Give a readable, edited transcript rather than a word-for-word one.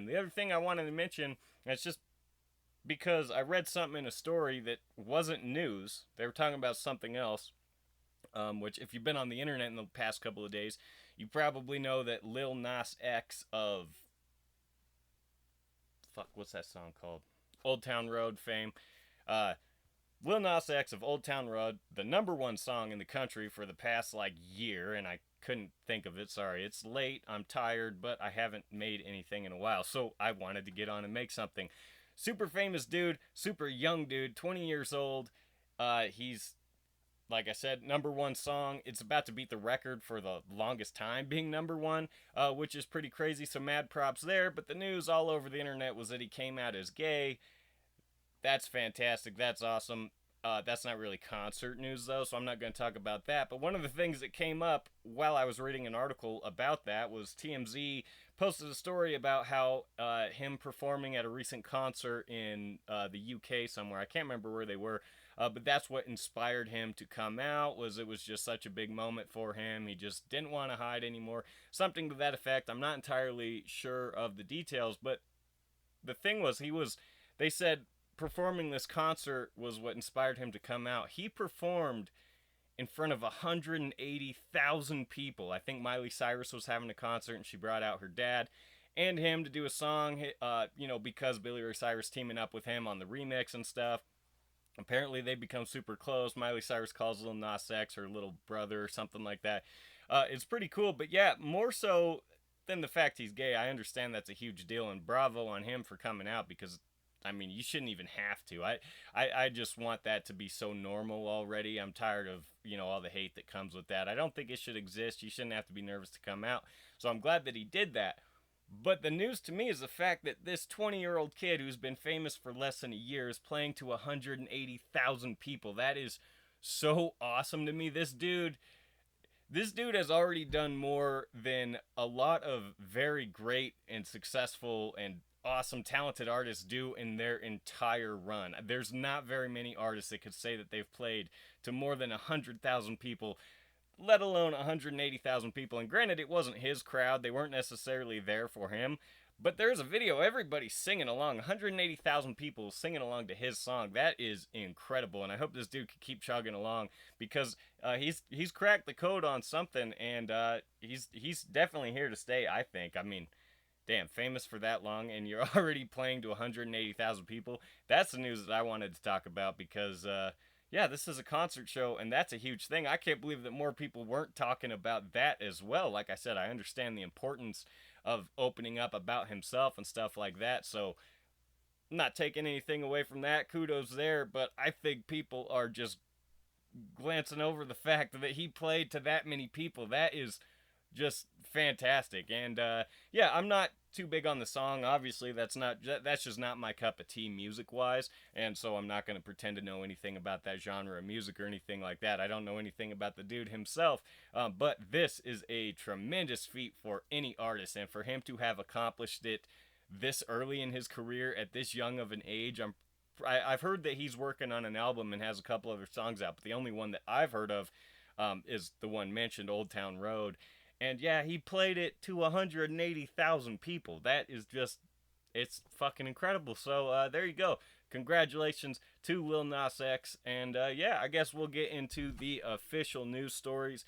And the other thing I wanted to mention, and it's just because I read something in a story that wasn't news. They were talking about something else, which if you've been on the internet in the past couple of days, you probably know that Lil Nas X of what's that song called? Old Town Road fame. Uh, Lil Nas X of Old Town Road, the number one song in the country for the past like year, and I couldn't think of it. Sorry, it's late. I'm tired, but I haven't made anything in a while, so I wanted to get on and make something. Super famous dude, super young dude, 20 years old. He's like I said, number one song. It's about to beat the record for the longest time being number one, which is pretty crazy. So mad props there. But the news all over the internet was that he came out as gay. That's fantastic. That's awesome. That's not really concert news though, so I'm not going to talk about that. But one of the things that came up while I was reading an article about that was TMZ posted a story about how him performing at a recent concert in the UK somewhere. I can't remember where they were, but that's what inspired him to come out. It was just such a big moment for him. He just didn't want to hide anymore. Something to that effect. I'm not entirely sure of the details, but the thing was, they said performing this concert was what inspired him to come out. He performed in front of 180,000 people. I think Miley Cyrus was having a concert and she brought out her dad and him to do a song, because Billy Ray Cyrus teaming up with him on the remix and stuff. Apparently, they become super close. Miley Cyrus calls Lil Nas X her little brother or something like that. It's pretty cool, but yeah, more so than the fact he's gay, I understand that's a huge deal, and bravo on him for coming out because I mean, you shouldn't even have to. I just want that to be so normal already. I'm tired of, all the hate that comes with that. I don't think it should exist. You shouldn't have to be nervous to come out. So I'm glad that he did that. But the news to me is the fact that this 20-year-old kid who's been famous for less than a year is playing to 180,000 people. That is so awesome to me. This dude has already done more than a lot of very great and successful and awesome, talented artists do in their entire run. There's not very many artists that could say that they've played to more than 100,000 people, let alone 180,000 people. And granted, it wasn't his crowd, they weren't necessarily there for him. But there's a video, everybody's singing along, 180,000 people singing along to his song. That is incredible, and I hope this dude can keep chugging along because he's cracked the code on something, and he's definitely here to stay. I think. I mean, damn, famous for that long, and you're already playing to 180,000 people. That's the news that I wanted to talk about because, yeah, this is a concert show, and that's a huge thing. I can't believe that more people weren't talking about that as well. Like I said, I understand the importance of opening up about himself and stuff like that, so I'm not taking anything away from that. Kudos there, but I think people are just glancing over the fact that he played to that many people. That is just fantastic. And yeah, I'm not too big on the song. Obviously, that's just not my cup of tea music wise, and so I'm not going to pretend to know anything about that genre of music or anything like that. I don't know anything about the dude himself, but this is a tremendous feat for any artist, and for him to have accomplished it this early in his career at this young of an age. I've heard that he's working on an album and has a couple other songs out, but the only one that I've heard of is the one mentioned, Old Town Road. And yeah, he played it to 180,000 people. That is just, it's fucking incredible. So there you go. Congratulations to Lil Nas X. And yeah, I guess we'll get into the official news stories.